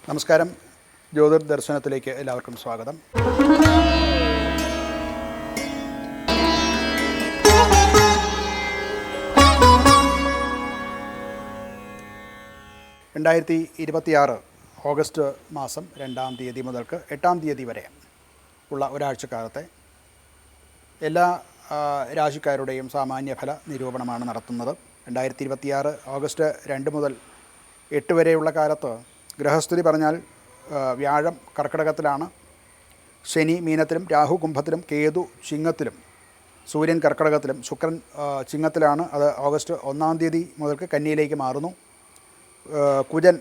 നമസ്കാരം. ജ്യോതിർ ദർശനത്തിലേക്ക് എല്ലാവർക്കും സ്വാഗതം. ഓഗസ്റ്റ് മാസം 2-ാം തീയതി മുതൽക്ക് 8-ാം തീയതി വരെ ഉള്ള ഒരാഴ്ചക്കാലത്തെ എല്ലാ രാശിക്കാരുടെയും സാമാന്യഫല നിരൂപണമാണ് നടത്തുന്നത്. 2026 ഓഗസ്റ്റ് 2 മുതൽ 8 വരെയുള്ള കാലത്ത് ഗ്രഹസ്ഥിതി പറഞ്ഞാൽ വ്യാഴം കർക്കിടകത്തിലാണ്, ശനി മീനത്തിലും, രാഹു കുംഭത്തിലും, കേതു ചിങ്ങത്തിലും, സൂര്യൻ കർക്കിടകത്തിലും, ശുക്രൻ ചിങ്ങത്തിലാണ്. അത് ഓഗസ്റ്റ് 1-ാം തീയതി മുതൽക്ക് കന്നിയിലേക്ക് മാറുന്നു. കുജൻ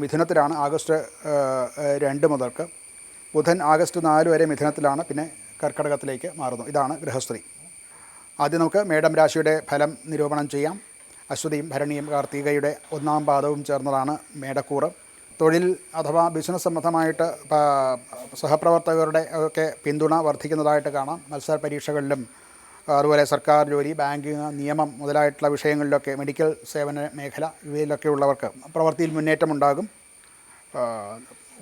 മിഥുനത്തിലാണ് ഓഗസ്റ്റ് 2 മുതൽക്ക്. ബുധൻ ഓഗസ്റ്റ് 4 വരെ മിഥുനത്തിലാണ്, പിന്നെ കർക്കിടകത്തിലേക്ക് മാറുന്നു. ഇതാണ് ഗ്രഹസ്ഥിതി. ആദ്യം നമുക്ക് മേടം രാശിയുടെ ഫലം നിരൂപണം ചെയ്യാം. അശ്വതിയും ഭരണിയും കാർത്തികയുടെ 1-ാം പാദവും ചേർന്നതാണ് മേടക്കൂറ്. തൊഴിൽ അഥവാ ബിസിനസ് സംബന്ധമായിട്ട് സഹപ്രവർത്തകരുടെ ഒക്കെ പിന്തുണ വർദ്ധിക്കുന്നതായിട്ട് കാണാം. മത്സര പരീക്ഷകളിലും അതുപോലെ സർക്കാർ ജോലി, ബാങ്കിങ്, നിയമം മുതലായിട്ടുള്ള വിഷയങ്ങളിലൊക്കെ, മെഡിക്കൽ സേവന മേഖല ഇവയിലൊക്കെ ഉള്ളവർക്ക് പ്രവൃത്തിയിൽ മുന്നേറ്റമുണ്ടാകും.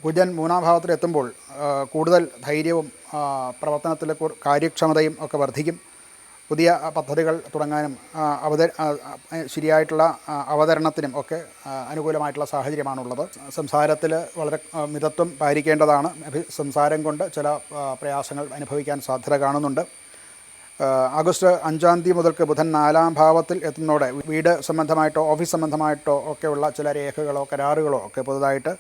കുജൻ 3-ാം ഭാവത്തിലെത്തുമ്പോൾ കൂടുതൽ ധൈര്യവും പ്രവർത്തനത്തിലെ കാര്യക്ഷമതയും ഒക്കെ വർദ്ധിക്കും. പുതിയ പദ്ധതികൾ തുടങ്ങാനും ശരിയായിട്ടുള്ള അവതരണത്തിനും ഒക്കെ അനുകൂലമായിട്ടുള്ള സാഹചര്യമാണുള്ളത്. സംസാരത്തിൽ വളരെ മിതത്വം പാലിക്കേണ്ടതാണ്. സംസാരം കൊണ്ട് ചില പ്രയാസങ്ങൾ അനുഭവിക്കാൻ സാധ്യത കാണുന്നുണ്ട്. ഓഗസ്റ്റ് 5-ാം തീയതി മുതൽക്ക് ബുധൻ 4-ാം ഭാവത്തിൽ എത്തുന്നതോടെ വീട് സംബന്ധമായിട്ടോ ഓഫീസ് സംബന്ധമായിട്ടോ ഒക്കെയുള്ള ചില രേഖകളോ കരാറുകളോ ഒക്കെ പുതുതായിട്ട്,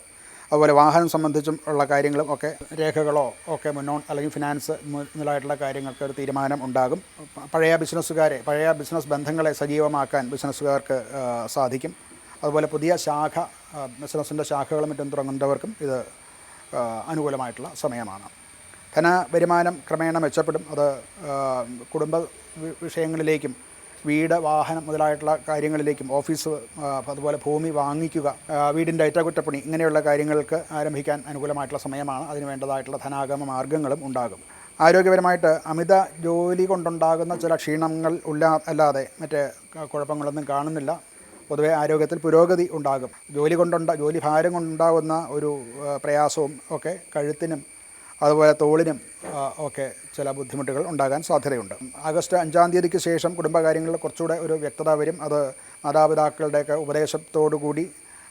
അതുപോലെ വാഹനം സംബന്ധിച്ചും ഉള്ള കാര്യങ്ങളും ഒക്കെ രേഖകളോ ഒക്കെ അല്ലെങ്കിൽ ഫിനാൻസ് മുതലായിട്ടുള്ള കാര്യങ്ങൾക്ക് ഒരു തീരുമാനം ഉണ്ടാകും. പഴയ ബിസിനസ് ബന്ധങ്ങളെ സജീവമാക്കാൻ ബിസിനസ്സുകാർക്ക് സാധിക്കും. അതുപോലെ പുതിയ ബിസിനസ്സിൻ്റെ ശാഖകളും മറ്റും തുടങ്ങുന്നവർക്കും ഇത് അനുകൂലമായിട്ടുള്ള സമയമാണ്. ധനവരുമാനം ക്രമേണ മെച്ചപ്പെടും. അത് കുടുംബ വിഷയങ്ങളിലേക്കും വീട്, വാഹനം മുതലായിട്ടുള്ള കാര്യങ്ങളിലേക്കും, ഓഫീസ്, അതുപോലെ ഭൂമി വാങ്ങിക്കുക, വീടിൻ്റെ അറ്റകുറ്റപ്പണി, ഇങ്ങനെയുള്ള കാര്യങ്ങൾക്ക് ആരംഭിക്കാൻ അനുകൂലമായിട്ടുള്ള സമയമാണ്. അതിന് വേണ്ടതായിട്ടുള്ള ധനാഗമ മാർഗ്ഗങ്ങളും ഉണ്ടാകും. ആരോഗ്യപരമായിട്ട് അമിത ജോലി കൊണ്ടുണ്ടാകുന്ന ചില ക്ഷീണങ്ങൾ അല്ലാതെ മറ്റ് കുഴപ്പങ്ങളൊന്നും കാണുന്നില്ല. പൊതുവെ ആരോഗ്യത്തിൽ പുരോഗതി ഉണ്ടാകും. ജോലി ഭാരം കൊണ്ടുണ്ടാകുന്ന ഒരു പ്രയാസവും ഒക്കെ കഴുത്തിനും അതുപോലെ തോളിനും ഒക്കെ ചില ബുദ്ധിമുട്ടുകൾ ഉണ്ടാകാൻ സാധ്യതയുണ്ട്. ഓഗസ്റ്റ് 5-ാം തീയതിക്ക് ശേഷം കുടുംബകാര്യങ്ങളിൽ കുറച്ചുകൂടെ ഒരു വ്യക്തത വരും. അത് മാതാപിതാക്കളുടെയൊക്കെ ഉപദേശത്തോടുകൂടി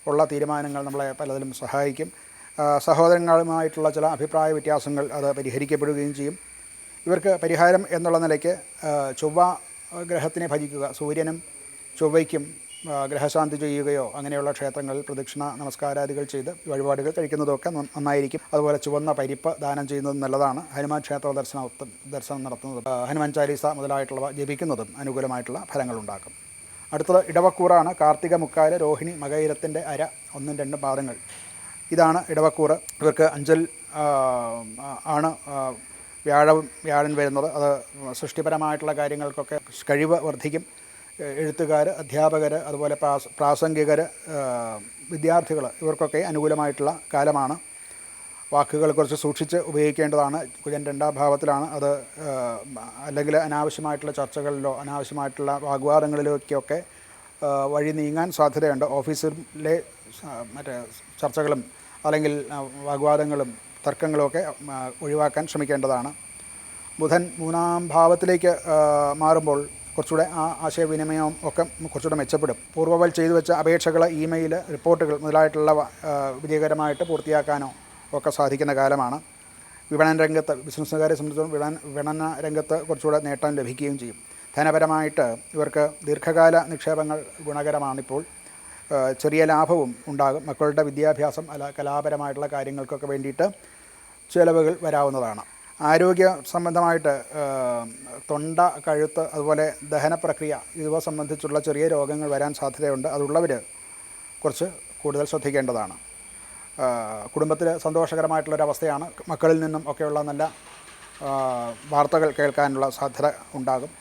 ഉള്ള തീരുമാനങ്ങൾ നമ്മളെ പലതിലും സഹായിക്കും. സഹോദരങ്ങളുമായിട്ടുള്ള ചില അഭിപ്രായ വ്യത്യാസങ്ങൾ അത് പരിഹരിക്കപ്പെടുകയും ചെയ്യും. ഇവർക്ക് പരിഹാരം എന്നുള്ള നിലയ്ക്ക് ചൊവ്വ ഗ്രഹത്തിനെ ഭജിക്കുക, സൂര്യനും ചൊവ്വയ്ക്കും ഗ്രഹശാന്തി ചെയ്യുകയോ അങ്ങനെയുള്ള ക്ഷേത്രങ്ങളിൽ പ്രദക്ഷിണ നമസ്കാരാദികൾ ചെയ്ത് വഴിപാടുകൾ കഴിക്കുന്നതൊക്കെ നന്നായിരിക്കും. അതുപോലെ ചുവന്ന പരിപ്പ് ദാനം ചെയ്യുന്നത് നല്ലതാണ്. ഹനുമാൻ ക്ഷേത്ര ദർശനം നടത്തുന്നതും ഹനുമാൻ ചാലീസ മുതലായിട്ടുള്ളവ ജപിക്കുന്നതും അനുകൂലമായിട്ടുള്ള ഫലങ്ങളുണ്ടാക്കും. അടുത്തത് ഇടവക്കൂറാണ്. കാർത്തിക മുക്കാല്, രോഹിണി, മകയിരത്തിൻ്റെ അര, 1-2 പാദങ്ങൾ. ഇതാണ് ഇടവക്കൂറ്. ഇവർക്ക് അഞ്ചൽ ആണ് വ്യാഴൻ വരുന്നത്. അത് സൃഷ്ടിപരമായിട്ടുള്ള കാര്യങ്ങൾക്കൊക്കെ കഴിവ് വർദ്ധിക്കും. എഴുത്തുകാർ, അധ്യാപകർ, അതുപോലെ പ്രാസംഗികർ, വിദ്യാർത്ഥികൾ, ഇവർക്കൊക്കെ അനുകൂലമായിട്ടുള്ള കാലമാണ്. വാക്കുകൾ കുറച്ച് സൂക്ഷിച്ച് ഉപയോഗിക്കേണ്ടതാണ്. കുജൻ 2-ാം ഭാവത്തിലാണ്. അത് അല്ലെങ്കിൽ അനാവശ്യമായിട്ടുള്ള ചർച്ചകളിലോ അനാവശ്യമായിട്ടുള്ള വാഗ്വാദങ്ങളിലേക്കൊക്കെ വഴി നീങ്ങാൻ സാധ്യതയുണ്ട്. ഓഫീസിലെ മറ്റേ ചർച്ചകളും അല്ലെങ്കിൽ വാഗ്വാദങ്ങളും തർക്കങ്ങളുമൊക്കെ ഒഴിവാക്കാൻ ശ്രമിക്കേണ്ടതാണ്. ബുധൻ 3-ാം ഭാവത്തിലേക്ക് മാറുമ്പോൾ കുറച്ചുകൂടെ ആശയവിനിമയവും ഒക്കെ കുറച്ചുകൂടെ മെച്ചപ്പെടും. പൂർവ്വവൽ ചെയ്തു വെച്ച അപേക്ഷകൾ, ഇമെയിൽ, റിപ്പോർട്ടുകൾ മുതലായിട്ടുള്ള വിജയകരമായിട്ട് പൂർത്തിയാക്കാനോ ഒക്കെ സാധിക്കുന്ന കാലമാണ്. വിപണന രംഗത്ത് ബിസിനസ്സുകാരെ സംബന്ധിച്ചിടത്തോളം വിപണന രംഗത്ത് കുറച്ചുകൂടെ നേട്ടം ലഭിക്കുകയും ചെയ്യും. ധനപരമായിട്ട് ഇവർക്ക് ദീർഘകാല നിക്ഷേപങ്ങൾ ഗുണകരമാണിപ്പോൾ. ചെറിയ ലാഭവും ഉണ്ടാകും. മക്കളുടെ വിദ്യാഭ്യാസം, കലാപരമായിട്ടുള്ള കാര്യങ്ങൾക്കൊക്കെ വേണ്ടിയിട്ട് ചിലവുകൾ വരാവുന്നതാണ്. ആരോഗ്യ സംബന്ധമായിട്ട് തൊണ്ട, കഴുത്ത്, അതുപോലെ ദഹന പ്രക്രിയ ഇവ സംബന്ധിച്ചുള്ള ചെറിയ രോഗങ്ങൾ വരാൻ സാധ്യതയുണ്ട്. അതുള്ളവർ കുറച്ച് കൂടുതൽ ശ്രദ്ധിക്കേണ്ടതാണ്. കുടുംബത്തിൽ സന്തോഷകരമായിട്ടുള്ളൊരവസ്ഥയാണ്. മക്കളിൽ നിന്നും ഒക്കെയുള്ള നല്ല വാർത്തകൾ കേൾക്കാനുള്ള സാധ്യത ഉണ്ടാകും.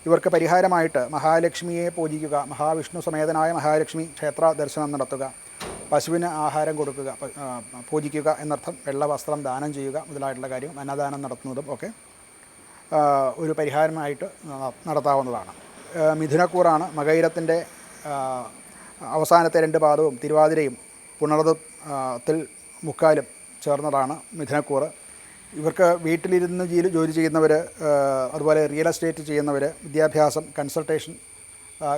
ഇവർക്ക് പരിഹാരമായിട്ട് മഹാലക്ഷ്മിയെ പൂജിക്കുക, മഹാവിഷ്ണു സമേതനായ മഹാലക്ഷ്മി ക്ഷേത്ര ദർശനം നടത്തുക, പശുവിന് ആഹാരം കൊടുക്കുക, പൂജിക്കുക എന്നർത്ഥം, വെള്ള വസ്ത്രം ദാനം ചെയ്യുക മുതലായിട്ടുള്ള കാര്യം, അന്നദാനം നടത്തുന്നതും ഒക്കെ ഒരു പരിഹാരമായിട്ട് നടത്താവുന്നതാണ്. മിഥുനക്കൂറാണ്. മകയിരത്തിൻ്റെ അവസാനത്തെ 2 പാദവും തിരുവാതിരയും ത്തിൽ മുക്കാലും ചേർന്നതാണ് മിഥുനക്കൂറ്. ഇവർക്ക് വീട്ടിലിരുന്ന് ജോലി ചെയ്യുന്നവർ, അതുപോലെ റിയൽ എസ്റ്റേറ്റ് ചെയ്യുന്നവർ, വിദ്യാഭ്യാസം,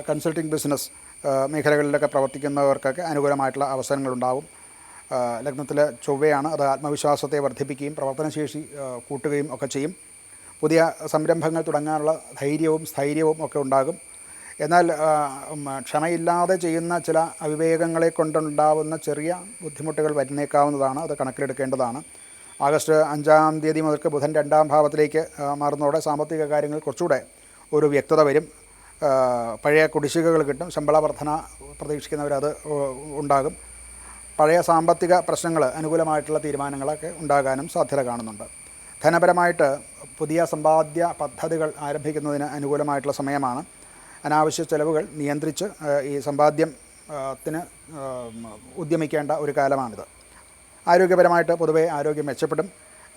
കൺസൾട്ടിംഗ് ബിസിനസ് മേഖലകളിലൊക്കെ പ്രവർത്തിക്കുന്നവർക്കൊക്കെ അനുകൂലമായിട്ടുള്ള അവസരങ്ങളുണ്ടാവും. ലഗ്നത്തിൽ ചൊവ്വയാണ്. അത് ആത്മവിശ്വാസത്തെ വർദ്ധിപ്പിക്കുകയും പ്രവർത്തനശേഷി കൂട്ടുകയും ഒക്കെ ചെയ്യും. പുതിയ സംരംഭങ്ങൾ തുടങ്ങാനുള്ള ധൈര്യവും സ്ഥൈര്യവും ഒക്കെ ഉണ്ടാകും. എന്നാൽ ക്ഷമയില്ലാതെ ചെയ്യുന്ന ചില അവിവേകങ്ങളെ കൊണ്ടുണ്ടാവുന്ന ചെറിയ ബുദ്ധിമുട്ടുകൾ വരുന്നേക്കാവുന്നതാണ്. അത് കണക്കിലെടുക്കേണ്ടതാണ്. ആഗസ്റ്റ് 5-ാം തീയതി മുതൽക്ക് ബുധൻ 2-ാം ഭാവത്തിലേക്ക് മാറുന്നതോടെ സാമ്പത്തിക കാര്യങ്ങൾ കുറച്ചുകൂടെ ഒരു വ്യക്തത വരും. പഴയ കുടിശ്ശികകൾ കിട്ടും. ശമ്പള വർധന പ്രതീക്ഷിക്കുന്നവരത് ഉണ്ടാകും. പഴയ സാമ്പത്തിക പ്രശ്നങ്ങൾ, അനുകൂലമായിട്ടുള്ള തീരുമാനങ്ങളൊക്കെ ഉണ്ടാകാനും സാധ്യത കാണുന്നുണ്ട്. ധനപരമായിട്ട് പുതിയ സമ്പാദ്യ പദ്ധതികൾ ആരംഭിക്കുന്നതിന് അനുകൂലമായിട്ടുള്ള സമയമാണ്. അനാവശ്യ ചെലവുകൾ നിയന്ത്രിച്ച് ഈ സമ്പാദ്യത്തിന് ഉദ്യമിക്കേണ്ട ഒരു കാലമാണിത്. ആരോഗ്യപരമായിട്ട് പൊതുവേ ആരോഗ്യം മെച്ചപ്പെടും.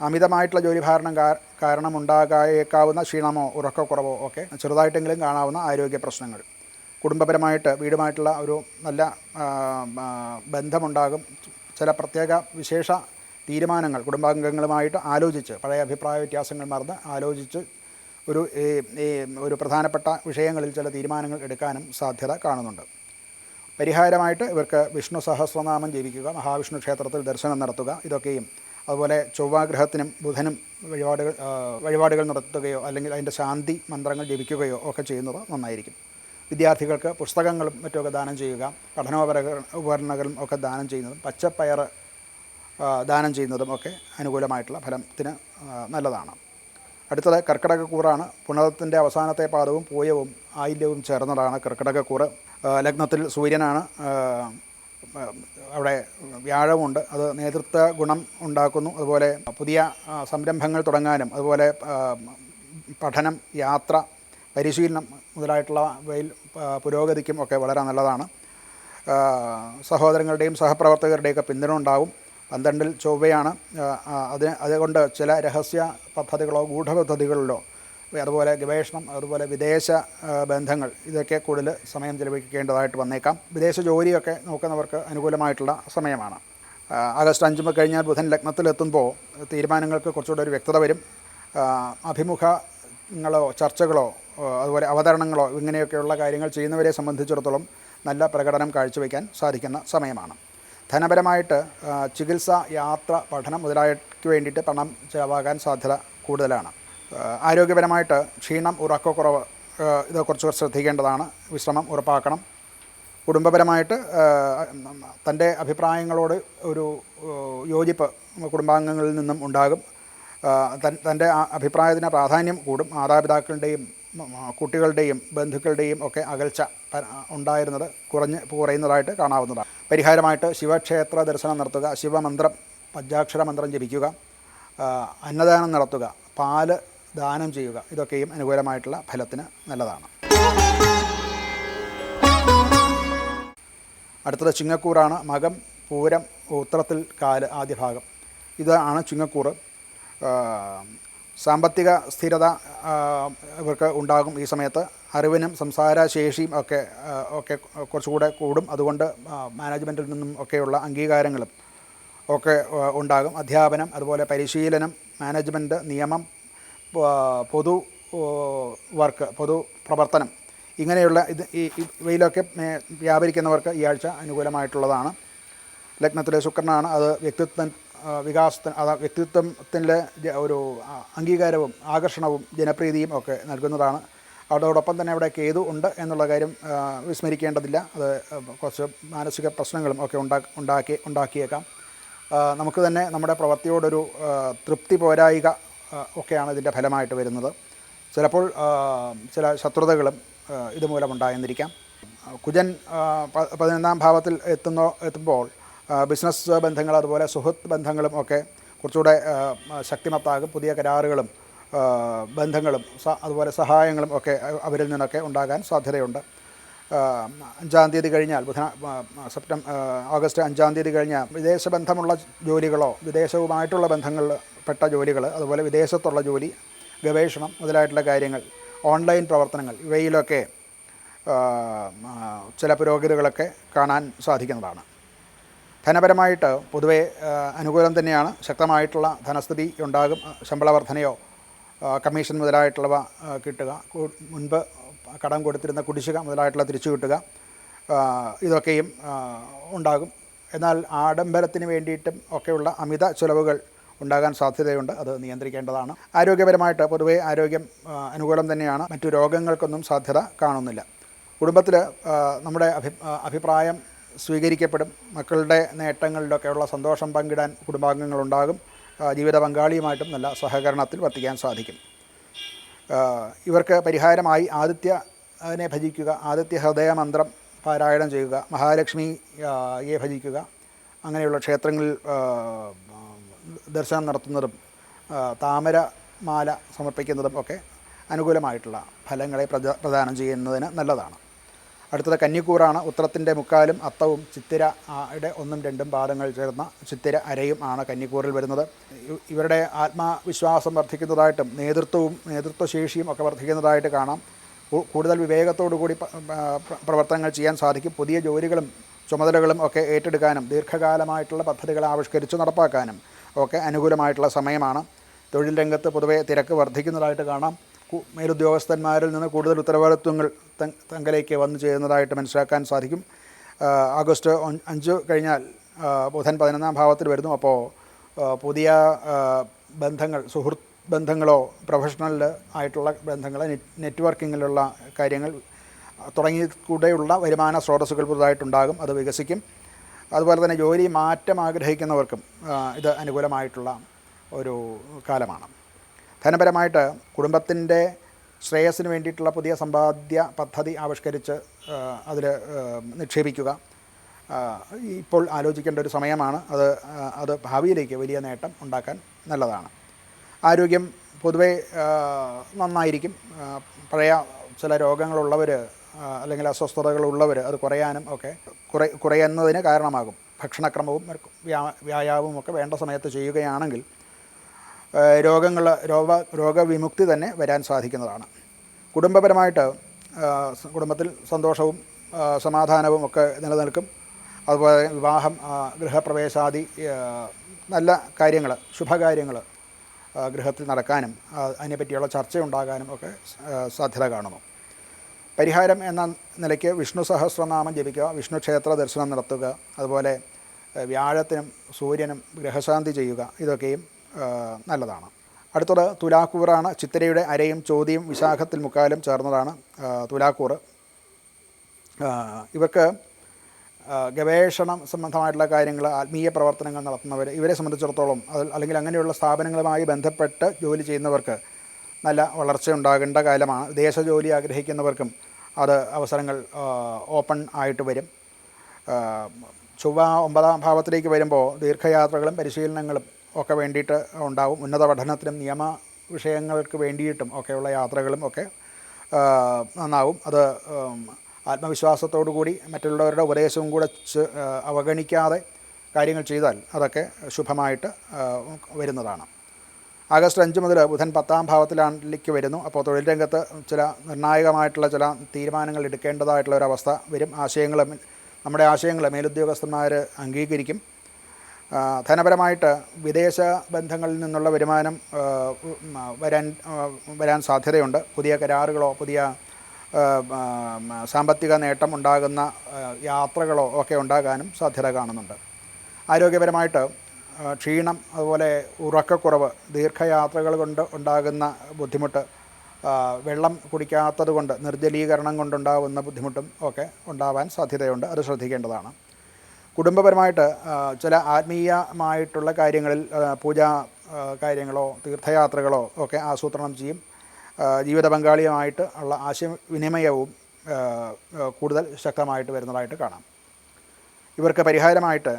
അമിതമായിട്ടുള്ള ജോലിഭാരണം കാരണമുണ്ടാകായേക്കാവുന്ന ക്ഷീണമോ ഉറക്കക്കുറവോ ഒക്കെ ചെറുതായിട്ടെങ്കിലും കാണാവുന്ന ആരോഗ്യ പ്രശ്നങ്ങൾ. കുടുംബപരമായിട്ട് വീടുമായിട്ടുള്ള ഒരു നല്ല ബന്ധമുണ്ടാകും. ചില പ്രത്യേക വിശേഷ തീരുമാനങ്ങൾ കുടുംബാംഗങ്ങളുമായിട്ട് ആലോചിച്ച്, പഴയ അഭിപ്രായ വ്യത്യാസങ്ങൾ മറന്ന് ആലോചിച്ച് ഒരു പ്രധാനപ്പെട്ട വിഷയങ്ങളിൽ ചില തീരുമാനങ്ങൾ എടുക്കാനും സാധ്യത കാണുന്നുണ്ട്. പരിഹാരമായിട്ട് ഇവർക്ക് വിഷ്ണു സഹസ്രനാമം ജപിക്കുക, മഹാവിഷ്ണു ക്ഷേത്രത്തിൽ ദർശനം നടത്തുക, ഇതൊക്കെയും അതുപോലെ ചൊവ്വാഗ്രഹത്തിനും ബുധനും വഴിപാടുകൾ നടത്തുകയോ അല്ലെങ്കിൽ അതിൻ്റെ ശാന്തി മന്ത്രങ്ങൾ ജപിക്കുകയോ ഒക്കെ ചെയ്യുന്നത് നന്നായിരിക്കും. വിദ്യാർത്ഥികൾക്ക് പുസ്തകങ്ങളും മറ്റുമൊക്കെ ദാനം ചെയ്യുക, ഉപകരണങ്ങളും ഒക്കെ ദാനം ചെയ്യുന്നതും പച്ചപ്പയർ ദാനം ചെയ്യുന്നതും ഒക്കെ അനുകൂലമായിട്ടുള്ള ഫലത്തിന് നല്ലതാണ്. അടുത്തത് കർക്കിടകക്കൂറാണ്. പുണർത്തിൻ്റെ അവസാനത്തെ പാദവും പൂയവും ആയില്യവും ചേർന്നതാണ് കർക്കിടകക്കൂറ്. ലഗ്നത്തിൽ സൂര്യനാണ്, അവിടെ വ്യാഴമുണ്ട്. അത് നേതൃത്വ ഗുണം ഉണ്ടാക്കുന്നു. അതുപോലെ പുതിയ സംരംഭങ്ങൾ തുടങ്ങാനും അതുപോലെ പഠനം, യാത്ര, പരിശീലനം മുതലായിട്ടുള്ള പുരോഗതിക്കും ഒക്കെ വളരെ നല്ലതാണ്. സഹോദരങ്ങളുടെയും സഹപ്രവർത്തകരുടെയൊക്കെ പിന്തുണ ഉണ്ടാവും. 12-ൽ ചൊവ്വയാണ്. അതുകൊണ്ട് ചില രഹസ്യ പദ്ധതികളോ ഗൂഢപദ്ധതികളിലോ, അതുപോലെ ഗവേഷണം, അതുപോലെ വിദേശ ബന്ധങ്ങൾ, ഇതൊക്കെ കൂടുതൽ സമയം ചെലവഴിക്കേണ്ടതായിട്ട് വന്നേക്കാം. വിദേശ ജോലിയൊക്കെ നോക്കുന്നവർക്ക് അനുകൂലമായിട്ടുള്ള സമയമാണ്. ആഗസ്റ്റ് 5 കഴിഞ്ഞാൽ ബുധൻ ലഗ്നത്തിലെത്തുമ്പോൾ തീരുമാനങ്ങൾക്ക് കുറച്ചുകൂടെ ഒരു വ്യക്തത വരും. അഭിമുഖങ്ങളോ ചർച്ചകളോ അതുപോലെ അവതരണങ്ങളോ ഇങ്ങനെയൊക്കെയുള്ള കാര്യങ്ങൾ ചെയ്യുന്നവരെ സംബന്ധിച്ചിടത്തോളം നല്ല പ്രകടനം കാഴ്ചവെക്കാൻ സാധിക്കുന്ന സമയമാണ്. ധനപരമായിട്ട് ചികിത്സ, യാത്ര, പഠനം മുതലായവയ്ക്ക് വേണ്ടിയിട്ട് പണം ചിലവാകാൻ സാധ്യത കൂടുതലാണ്. ആരോഗ്യപരമായിട്ട് ക്ഷീണം, ഉറക്കക്കുറവ് ഇത് കുറച്ച് ശ്രദ്ധിക്കേണ്ടതാണ്. വിശ്രമം ഉറപ്പാക്കണം. കുടുംബപരമായിട്ട് തൻ്റെ അഭിപ്രായങ്ങളോട് ഒരു യോജിപ്പ് കുടുംബാംഗങ്ങളിൽ നിന്നും ഉണ്ടാകും. തൻ്റെ അഭിപ്രായത്തിന് പ്രാധാന്യം കൂടും. മാതാപിതാക്കളുടെയും കുട്ടികളുടെയും ബന്ധുക്കളുടെയും ഒക്കെ അകൽച്ച ഉണ്ടായിരുന്നത് കുറയുന്നതായിട്ട് കാണാവുന്നതാണ്. പരിഹാരമായിട്ട് ശിവക്ഷേത്ര ദർശനം നടത്തുക, ശിവമന്ത്രം, പഞ്ചാക്ഷര മന്ത്രം ജപിക്കുക, അന്നദാനം നടത്തുക, പാല് ദാനം ചെയ്യുക, ഇതൊക്കെയും അനുകൂലമായിട്ടുള്ള ഫലത്തിന് നല്ലതാണ്. അടുത്തത് ചിങ്ങക്കൂറാണ്. മകം, പൂരം, ഉത്രത്തിൽ കാല് ആദ്യ ഭാഗം, ഇതാണ് ചിങ്ങക്കൂറ്. സാമ്പത്തിക സ്ഥിരത ഇവർക്ക് ഉണ്ടാകും ഈ സമയത്ത്. അറിവിനും സംസാരശേഷിയും ഒക്കെ കുറച്ചുകൂടെ കൂടും. അതുകൊണ്ട് മാനേജ്മെൻറ്റിൽ നിന്നും ഒക്കെയുള്ള അംഗീകാരങ്ങളും ഒക്കെ ഉണ്ടാകും. അധ്യാപനം, അതുപോലെ പരിശീലനം, മാനേജ്മെൻറ്റ്, നിയമം, പൊതു വർക്ക്, പൊതു പ്രവർത്തനം, ഇങ്ങനെയുള്ള ഇവയിലൊക്കെ വ്യാപരിക്കുന്നവർക്ക് ഈ ആഴ്ച അനുകൂലമായിട്ടുള്ളതാണ്. ലഗ്നത്തിലെ ശുക്രനാണ്. അത് വ്യക്തിത്വത്തിൻ്റെ ഒരു അംഗീകാരവും ആകർഷണവും ജനപ്രീതിയും ഒക്കെ നൽകുന്നതാണ്. അതോടൊപ്പം തന്നെ അവിടെ കേതു ഉണ്ട് എന്നുള്ള കാര്യം വിസ്മരിക്കേണ്ടതില്ല. അത് കുറച്ച് മാനസിക പ്രശ്നങ്ങളും ഒക്കെ ഉണ്ടാക്കിയേക്കാം. നമുക്ക് തന്നെ നമ്മുടെ പ്രവൃത്തിയോടൊരു തൃപ്തി പോരായിക ഒക്കെയാണ് ഇതിൻ്റെ ഫലമായിട്ട് വരുന്നത്. ചിലപ്പോൾ ചില ശത്രുതകളും ഇതുമൂലമുണ്ടായെന്നിരിക്കാം. കുജൻ 11-ാം ഭാവത്തിൽ എത്തുമ്പോൾ ബിസിനസ് ബന്ധങ്ങൾ, അതുപോലെ സുഹൃത്ത് ബന്ധങ്ങളും ഒക്കെ കുറച്ചുകൂടെ ശക്തിമത്താകും. പുതിയ കരാറുകളും ബന്ധങ്ങളും അതുപോലെ സഹായങ്ങളും ഒക്കെ അവരിൽ നിന്നൊക്കെ ഉണ്ടാകാൻ സാധ്യതയുണ്ട്. 5-ാം തീയതി കഴിഞ്ഞാൽ ഓഗസ്റ്റ് 5-ാം തീയതി കഴിഞ്ഞാൽ വിദേശബന്ധമുള്ള ജോലികളോ വിദേശവുമായിട്ടുള്ള ബന്ധങ്ങളിൽപ്പെട്ട ജോലികൾ, അതുപോലെ വിദേശത്തുള്ള ജോലി, ഗവേഷണം മുതലായിട്ടുള്ള കാര്യങ്ങൾ, ഓൺലൈൻ പ്രവർത്തനങ്ങൾ, ഇവയിലൊക്കെ ചില പുരോഗതികളൊക്കെ കാണാൻ സാധിക്കുന്നതാണ്. ധനപരമായിട്ട് പൊതുവെ അനുകൂലം തന്നെയാണ്. ശക്തമായിട്ടുള്ള ധനസ്ഥിതി ഉണ്ടാകും. ശമ്പള വർധനയോ കമ്മീഷൻ മുതലായിട്ടുള്ളവ കിട്ടുക, മുൻപ് കടം കൊടുത്തിരുന്ന കുടിശ്ശിക മുതലായിട്ടുള്ള തിരിച്ചു കിട്ടുക, ഇതൊക്കെയും ഉണ്ടാകും. എന്നാൽ ആഡംബരത്തിന് വേണ്ടിയിട്ടും ഒക്കെയുള്ള അമിത ചിലവുകൾ ഉണ്ടാകാൻ സാധ്യതയുണ്ട്. അത് നിയന്ത്രിക്കേണ്ടതാണ്. ആരോഗ്യപരമായിട്ട് പൊതുവേ ആരോഗ്യം അനുകൂലം തന്നെയാണ്. മറ്റു രോഗങ്ങൾക്കൊന്നും സാധ്യത കാണുന്നില്ല. കുടുംബത്തിൽ നമ്മുടെ അഭിപ്രായം സ്വീകരിക്കപ്പെടും. മക്കളുടെ നേട്ടങ്ങളിലൊക്കെയുള്ള സന്തോഷം പങ്കിടാൻ കുടുംബാംഗങ്ങളുണ്ടാകും. ജീവിത പങ്കാളിയുമായിട്ടും നല്ല സഹകരണത്തിൽ വർത്തിക്കാൻ സാധിക്കും. ഇവർക്ക് പരിഹാരമായി ആദിത്യനെ ഭജിക്കുക, ആദിത്യ ഹൃദയമന്ത്രം പാരായണം ചെയ്യുക, മഹാലക്ഷ്മിയെ ഭജിക്കുക, അങ്ങനെയുള്ള ക്ഷേത്രങ്ങളിൽ ദർശനം നടത്തുന്നതും താമരമാല സമർപ്പിക്കുന്നതും ഒക്കെ അനുകൂലമായിട്ടുള്ള ഫലങ്ങളെ പ്രദാനം ചെയ്യുന്നതിന് നല്ലതാണ്. അടുത്തത് കന്നിക്കൂറാണ്. ഉത്രത്തിൻ്റെ മുക്കാലും അത്തവും ചിത്തിരയുടെ 1, 2 പാദങ്ങൾ ചേർന്ന ചിത്തിര അരയും ആണ് കന്നിക്കൂറിൽ വരുന്നത്. ഇവരുടെ ആത്മവിശ്വാസം വർദ്ധിക്കുന്നതായിട്ടും നേതൃത്വശേഷിയും ഒക്കെ വർദ്ധിക്കുന്നതായിട്ട് കാണാം. കൂടുതൽ വിവേകത്തോടു കൂടി പ്രവർത്തനങ്ങൾ ചെയ്യാൻ സാധിക്കും. പുതിയ ജോലികളും ചുമതലകളും ഒക്കെ ഏറ്റെടുക്കാനും ദീർഘകാലമായിട്ടുള്ള പദ്ധതികൾ ആവിഷ്കരിച്ച് നടപ്പാക്കാനും ഒക്കെ അനുകൂലമായിട്ടുള്ള സമയമാണ്. തൊഴിൽ രംഗത്ത് പൊതുവെ തിരക്ക് വർദ്ധിക്കുന്നതായിട്ട് കാണാം. മേലുദ്യോഗസ്ഥന്മാരിൽ നിന്ന് കൂടുതൽ ഉത്തരവാദിത്വങ്ങൾ തങ്ങളിലേക്ക് വന്നു ചേരുന്നതായിട്ട് മനസ്സിലാക്കാൻ സാധിക്കും. ആഗസ്റ്റ് 5 കഴിഞ്ഞാൽ ബുധൻ 11-ാം ഭാവത്തിൽ വരുന്നു. അപ്പോൾ പുതിയ ബന്ധങ്ങൾ, സുഹൃത്ത് ബന്ധങ്ങളോ പ്രൊഫഷണൽ ആയിട്ടുള്ള ബന്ധങ്ങൾ, നെറ്റ്വർക്കിങ്ങിലുള്ള കാര്യങ്ങൾ തുടങ്ങിക്കൂടെയുള്ള വരുമാന സ്രോതസ്സുകൾ പുതുതായിട്ടുണ്ടാകും. അത് വികസിക്കും. അതുപോലെ തന്നെ ജോലി മാറ്റം ആഗ്രഹിക്കുന്നവർക്കും ഇത് അനുകൂലമായിട്ടുള്ള ഒരു കാലമാണ്. ധനപരമായിട്ട് കുടുംബത്തിൻ്റെ ശ്രേയസ്സിന് വേണ്ടിയിട്ടുള്ള പുതിയ സമ്പാദ്യ പദ്ധതി ആവിഷ്കരിച്ച് അതിൽ നിക്ഷേപിക്കുക ഇപ്പോൾ ആലോചിക്കേണ്ട ഒരു സമയമാണ്. അത് ഭാവിയിലേക്ക് വലിയ നേട്ടം ഉണ്ടാക്കാൻ നല്ലതാണ്. ആരോഗ്യം പൊതുവെ നന്നായിരിക്കും. പഴയ ചില രോഗങ്ങളുള്ളവർ അല്ലെങ്കിൽ അസ്വസ്ഥതകളുള്ളവർ അത് കുറയാനും ഒക്കെ കുറയുന്നതിന് കാരണമാകും. ഭക്ഷണക്രമവും വ്യായാമവും ഒക്കെ വേണ്ട സമയത്ത് ചെയ്യുകയാണെങ്കിൽ രോഗവിമുക്തി തന്നെ വരാൻ സാധിക്കുന്നതാണ്. കുടുംബപരമായിട്ട് കുടുംബത്തിൽ സന്തോഷവും സമാധാനവും ഒക്കെ നിലനിൽക്കും. അതുപോലെ വിവാഹം, ഗൃഹപ്രവേശാദി നല്ല കാര്യങ്ങൾ, ശുഭകാര്യങ്ങൾ ഗൃഹത്തിൽ നടക്കാനും അതിനെപ്പറ്റിയുള്ള ചർച്ചയുണ്ടാകാനും ഒക്കെ സാധ്യത കാണുന്നു. പരിഹാരം എന്ന നിലയ്ക്ക് വിഷ്ണു സഹസ്രനാമം ജപിക്കുക, വിഷ്ണു ക്ഷേത്ര ദർശനം നടത്തുക, അതുപോലെ വ്യാഴത്തിനും സൂര്യനും ഗ്രഹശാന്തി ചെയ്യുക, ഇതൊക്കെയും നല്ലതാണ്. അടുത്തത് തുലാക്കൂറാണ്. ചിത്തിരയുടെ അരയും ചോതിയും വിശാഖത്തിൽ മുക്കാലും ചേർന്നതാണ് തുലാക്കൂറ്. ഇവർക്ക് ഗവേഷണം സംബന്ധമായിട്ടുള്ള കാര്യങ്ങൾ, ആത്മീയ പ്രവർത്തനങ്ങൾ നടത്തുന്നവർ, ഇവരെ സംബന്ധിച്ചിടത്തോളം അല്ലെങ്കിൽ അങ്ങനെയുള്ള സ്ഥാപനങ്ങളുമായി ബന്ധപ്പെട്ട് ജോലി ചെയ്യുന്നവർക്ക് നല്ല വളർച്ച ഉണ്ടാകേണ്ട കാലമാണ്. വിദേശ ജോലി ആഗ്രഹിക്കുന്നവർക്കും അത് അവസരങ്ങൾ ഓപ്പൺ ആയിട്ട് വരും. ചൊവ്വ 9-ാം ഭാവത്തിലേക്ക് വരുമ്പോൾ ദീർഘയാത്രകളും പരിശീലനങ്ങളും ഒക്കെ വേണ്ടിയിട്ട് ഉണ്ടാവും. ഉന്നത പഠനത്തിനും നിയമ വിഷയങ്ങൾക്ക് വേണ്ടിയിട്ടും ഒക്കെയുള്ള യാത്രകളും ഒക്കെ നന്നാവും. അത് ആത്മവിശ്വാസത്തോടു കൂടി മറ്റുള്ളവരുടെ ഉപദേശവും കൂടെ അവഗണിക്കാതെ കാര്യങ്ങൾ ചെയ്താൽ അതൊക്കെ ശുഭമായിട്ട് വരുന്നതാണ്. ആഗസ്റ്റ് 5 മുതൽ ബുധൻ 10-ാം ഭാവത്തിലേക്ക് വരുന്നു. അപ്പോൾ തൊഴിൽ രംഗത്ത് ചില നിർണായകമായിട്ടുള്ള ചില തീരുമാനങ്ങൾ എടുക്കേണ്ടതായിട്ടുള്ള ഒരവസ്ഥ വരും. നമ്മുടെ ആശയങ്ങൾ മേലുദ്യോഗസ്ഥന്മാർ അംഗീകരിക്കും. ധനപരമായിട്ട് വിദേശ ബന്ധങ്ങളിൽ നിന്നുള്ള വരുമാനം വരാൻ സാധ്യതയുണ്ട്. പുതിയ കരാറുകളോ പുതിയ സാമ്പത്തിക നേട്ടം ഉണ്ടാകുന്ന യാത്രകളോ ഒക്കെ ഉണ്ടാകാനും സാധ്യത കാണുന്നുണ്ട്. ആരോഗ്യപരമായിട്ട് ക്ഷീണം, അതുപോലെ ഉറക്കക്കുറവ്, ദീർഘയാത്രകൾ കൊണ്ട് ഉണ്ടാകുന്ന ബുദ്ധിമുട്ട്, വെള്ളം കുടിക്കാത്തത് കൊണ്ട് നിർജ്ജലീകരണം കൊണ്ടുണ്ടാകുന്ന ബുദ്ധിമുട്ടും ഒക്കെ ഉണ്ടാവാൻ സാധ്യതയുണ്ട്. അത് ശ്രദ്ധിക്കേണ്ടതാണ്. കുടുംബപരമായിട്ട് ചില ആത്മീയമായിട്ടുള്ള കാര്യങ്ങളിൽ പൂജാ കാര്യങ്ങളോ തീർത്ഥയാത്രകളോ ഒക്കെ ആസൂത്രണം ചെയ്യും. ജീവിത പങ്കാളിയുമായിട്ട് ഉള്ള ആശയവിനിമയവും കൂടുതൽ ശക്തമായിട്ട് വരുന്നതായിട്ട് കാണാം. ഇവർക്ക് പരിഹാരമായിട്ട്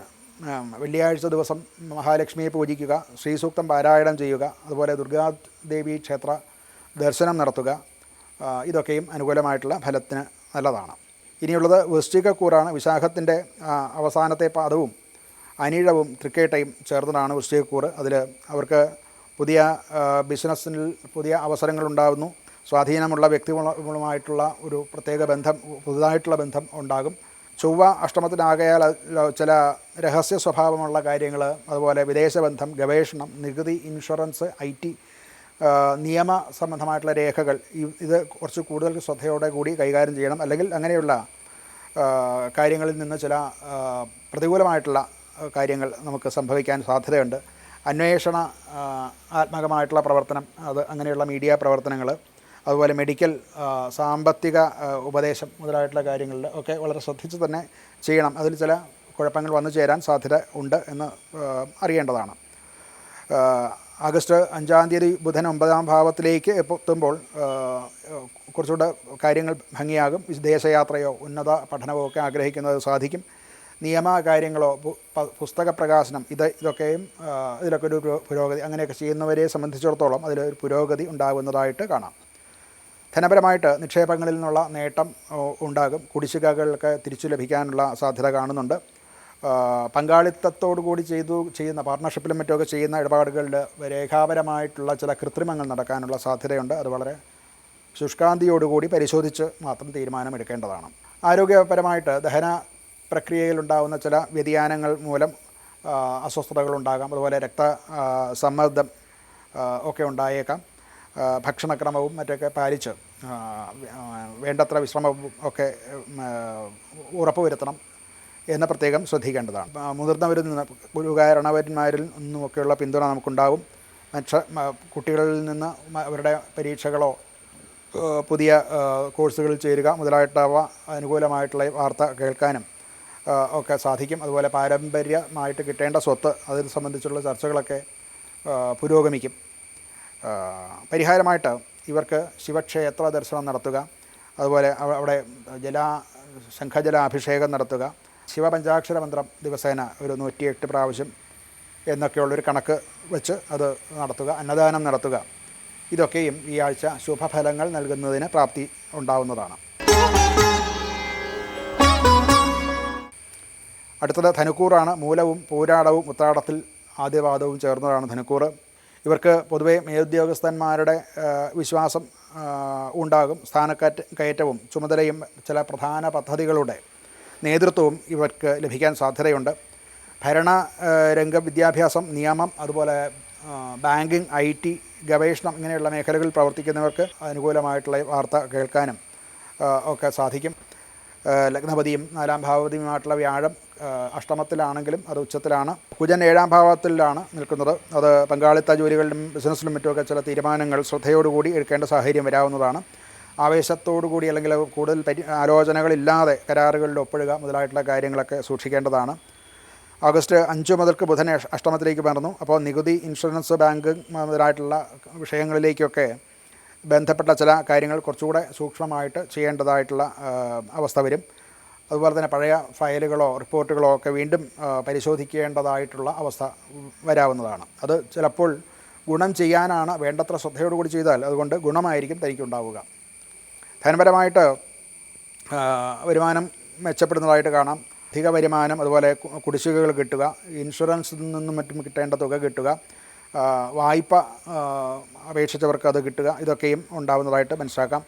വെള്ളിയാഴ്ച ദിവസം മഹാലക്ഷ്മിയെ പൂജിക്കുക, ശ്രീസൂക്തം പാരായണം ചെയ്യുക, അതുപോലെ ദുർഗാദേവി ക്ഷേത്ര ദർശനം നടത്തുക, ഇതൊക്കെയും അനുകൂലമായിട്ടുള്ള ഫലത്തിന് നല്ലതാണ്. ഇനിയുള്ളത് വൃശ്ചികക്കൂറാണ്. വിശാഖത്തിൻ്റെ അവസാനത്തെ പാദവും അനിഴവും തൃക്കേട്ടയും ചേർന്നതാണ് വൃശ്ചികക്കൂറ്. അതിൽ അവർക്ക് പുതിയ ബിസിനസ്സിൽ പുതിയ അവസരങ്ങളുണ്ടാകുന്നു. സ്വാധീനമുള്ള വ്യക്തികളുമായിട്ടുള്ള ഒരു പ്രത്യേക ബന്ധം, പുതുതായിട്ടുള്ള ബന്ധം ഉണ്ടാകും. ചൊവ്വ അഷ്ടമത്തിനാകയാൽ ചില രഹസ്യ സ്വഭാവമുള്ള കാര്യങ്ങൾ, അതുപോലെ വിദേശബന്ധം, ഗവേഷണം, നികുതി, ഇൻഷുറൻസ്, IT, നിയമ സംബന്ധമായിട്ടുള്ള രേഖകൾ, ഇത് കുറച്ച് കൂടുതൽ ശ്രദ്ധയോടെ കൂടി കൈകാര്യം ചെയ്യണം. അല്ലെങ്കിൽ അങ്ങനെയുള്ള കാര്യങ്ങളിൽ നിന്ന് ചില പ്രതികൂലമായിട്ടുള്ള കാര്യങ്ങൾ നമുക്ക് സംഭവിക്കാൻ സാധ്യതയുണ്ട്. അന്വേഷണ ആത്മകമായിട്ടുള്ള പ്രവർത്തനം, അത് അങ്ങനെയുള്ള മീഡിയ പ്രവർത്തനങ്ങൾ, അതുപോലെ മെഡിക്കൽ, സാമ്പത്തിക ഉപദേശം മുതലായിട്ടുള്ള കാര്യങ്ങളിൽ ഒക്കെ വളരെ ശ്രദ്ധിച്ച് തന്നെ ചെയ്യണം. അതിൽ ചില കുഴപ്പങ്ങൾ വന്നു ചേരാൻ സാധ്യത ഉണ്ട് എന്ന് അറിയേണ്ടതാണ്. ആഗസ്റ്റ് 5-ാം തീയതി ബുധൻ 9-ാം ഭാവത്തിലേക്ക് എത്തുമ്പോൾ കുറച്ചുകൂടെ കാര്യങ്ങൾ ഭംഗിയാകും. വിദേശയാത്രയോ ഉന്നത പഠനമോ ഒക്കെ ആഗ്രഹിക്കുന്നത് സാധിക്കും. നിയമകാര്യങ്ങളോ പുസ്തക പ്രകാശനം, ഇതൊക്കെയും ഇതിലൊക്കെ ഒരു പുരോഗതി, അങ്ങനെയൊക്കെ ചെയ്യുന്നവരെ സംബന്ധിച്ചിടത്തോളം അതിലൊരു പുരോഗതി ഉണ്ടാകുന്നതായിട്ട് കാണാം. ധനപരമായിട്ട് നിക്ഷേപങ്ങളിൽ നിന്നുള്ള നേട്ടം ഉണ്ടാകും. കുടിശ്ശികകൾക്ക് തിരിച്ചു ലഭിക്കാനുള്ള സാധ്യത കാണുന്നുണ്ട്. പങ്കാളിത്തത്തോടു കൂടി ചെയ്യുന്ന പാർട്ണർഷിപ്പിലും മറ്റുമൊക്കെ ചെയ്യുന്ന ഇടപാടുകളിൽ രേഖാപരമായിട്ടുള്ള ചില കൃത്രിമങ്ങൾ നടക്കാനുള്ള സാധ്യതയുണ്ട്. അത് വളരെ ശുഷ്കാന്തിയോടുകൂടി പരിശോധിച്ച് മാത്രം തീരുമാനമെടുക്കേണ്ടതാണ്. ആരോഗ്യപരമായിട്ട് ദഹന പ്രക്രിയയിലുണ്ടാകുന്ന ചില വ്യതിയാനങ്ങൾ മൂലം അസ്വസ്ഥതകളുണ്ടാകാം. അതുപോലെ രക്തസമ്മർദ്ദം ഒക്കെ ഉണ്ടായേക്കാം. ഭക്ഷണക്രമവും മറ്റൊക്കെ പാലിച്ച് വേണ്ടത്ര വിശ്രമവും ഉറപ്പുവരുത്തണം എന്ന് പ്രത്യേകം ശ്രദ്ധിക്കേണ്ടതാണ്. മുതിർന്നവരിൽ നിന്ന്, ഗുരുകാരണവന്മാരിൽ നിന്നുമൊക്കെയുള്ള പിന്തുണ നമുക്കുണ്ടാകും. കുട്ടികളിൽ നിന്ന് അവരുടെ പരീക്ഷകളോ പുതിയ കോഴ്സുകളിൽ ചേരുക മുതലായിട്ടവ അനുകൂലമായിട്ടുള്ള വാർത്ത കേൾക്കാനും ഒക്കെ സാധിക്കും. അതുപോലെ പാരമ്പര്യമായിട്ട് കിട്ടേണ്ട സ്വത്ത്, അതിനെ സംബന്ധിച്ചുള്ള ചർച്ചകളൊക്കെ പുരോഗമിക്കും. പരിഹാരമായിട്ട് ഇവർക്ക് ശിവക്ഷേത്ര ദർശനം നടത്തുക, അതുപോലെ അവിടെ ശംഖജലാഭിഷേകം നടത്തുക, ശിവപഞ്ചാക്ഷര മന്ത്രം ദിവസേന ഒരു 108 പ്രാവശ്യം എന്നൊക്കെയുള്ളൊരു കണക്ക് വെച്ച് അത് നടത്തുക, അന്നദാനം നടത്തുക. ഇതൊക്കെയും ഈ ആഴ്ച ശുഭഫലങ്ങൾ നൽകുന്നതിന് പ്രാപ്തി ഉണ്ടാവുന്നതാണ്. അടുത്തത് ധനുക്കൂറാണ്. മൂലവും പൂരാടവും ഉത്രാടത്തിൽ ആദ്യപാദവും ചേർന്നതാണ് ധനുക്കൂറ്. ഇവർക്ക് പൊതുവെ മേലുദ്യോഗസ്ഥന്മാരുടെ വിശ്വാസം ഉണ്ടാകും. സ്ഥാനക്കയറ്റവും ചുമതലയും ചില പ്രധാന പദ്ധതികളുടെ നേതൃത്വവും ഇവർക്ക് ലഭിക്കാൻ സാധ്യതയുണ്ട്. ഭരണരംഗം, വിദ്യാഭ്യാസം, നിയമം, അതുപോലെ ബാങ്കിങ്, IT, ഗവേഷണം ഇങ്ങനെയുള്ള മേഖലകളിൽ പ്രവർത്തിക്കുന്നവർക്ക് അനുകൂലമായിട്ടുള്ള വാർത്ത കേൾക്കാനും ഒക്കെ സാധിക്കും. ലഗ്നപതിയും 4-ാം ഭാവപതിയുമായിട്ടുള്ള വ്യാഴം അഷ്ടമത്തിലാണെങ്കിലും അത് ഉച്ചത്തിലാണ്. കുജൻ 7-ാം ഭാവത്തിലാണ് നിൽക്കുന്നത്. അത് പങ്കാളിത്ത ജോലികളിലും ബിസിനസ്സിലും മറ്റുമൊക്കെ ചില തീരുമാനങ്ങൾ ശ്രദ്ധയോടുകൂടി എടുക്കേണ്ട സാഹചര്യം വരാവുന്നതാണ്. ആവേശത്തോടുകൂടി അല്ലെങ്കിൽ കൂടുതൽ ആലോചനകളില്ലാതെ കരാറുകളിൽ ഒപ്പിടുക മുതലായിട്ടുള്ള കാര്യങ്ങളൊക്കെ സൂക്ഷിക്കേണ്ടതാണ്. ആഗസ്റ്റ് 5 മുതൽക്ക് ബുധൻ അഷ്ടമത്തിലേക്ക് മാറുന്നു. അപ്പോൾ നികുതി, ഇൻഷുറൻസ്, ബാങ്ക് മുതലായിട്ടുള്ള വിഷയങ്ങളിലേക്കൊക്കെ ബന്ധപ്പെട്ട ചില കാര്യങ്ങൾ കുറച്ചുകൂടെ സൂക്ഷ്മമായിട്ട് ചെയ്യേണ്ടതായിട്ടുള്ള അവസ്ഥ വരും. അതുപോലെ തന്നെ പഴയ ഫയലുകളോ റിപ്പോർട്ടുകളോ ഒക്കെ വീണ്ടും പരിശോധിക്കേണ്ടതായിട്ടുള്ള അവസ്ഥ വരാവുന്നതാണ്. അത് ചിലപ്പോൾ ഗുണം ചെയ്യാനാണ്, വേണ്ടത്ര ശ്രദ്ധയോടുകൂടി ചെയ്താൽ അതുകൊണ്ട് ഗുണമായിരിക്കും തനിക്കുണ്ടാവുക. ധനപരമായിട്ട് വരുമാനം മെച്ചപ്പെടുന്നതായിട്ട് കാണാം. അധിക വരുമാനം, അതുപോലെ കുടിശ്ശികകൾ കിട്ടുക, ഇൻഷുറൻസിൽ നിന്നും മറ്റും കിട്ടേണ്ട തുക കിട്ടുക, വായ്പ അപേക്ഷിച്ചവർക്ക് അത് കിട്ടുക, ഇതൊക്കെയും ഉണ്ടാവുന്നതായിട്ട് മനസ്സിലാക്കാം.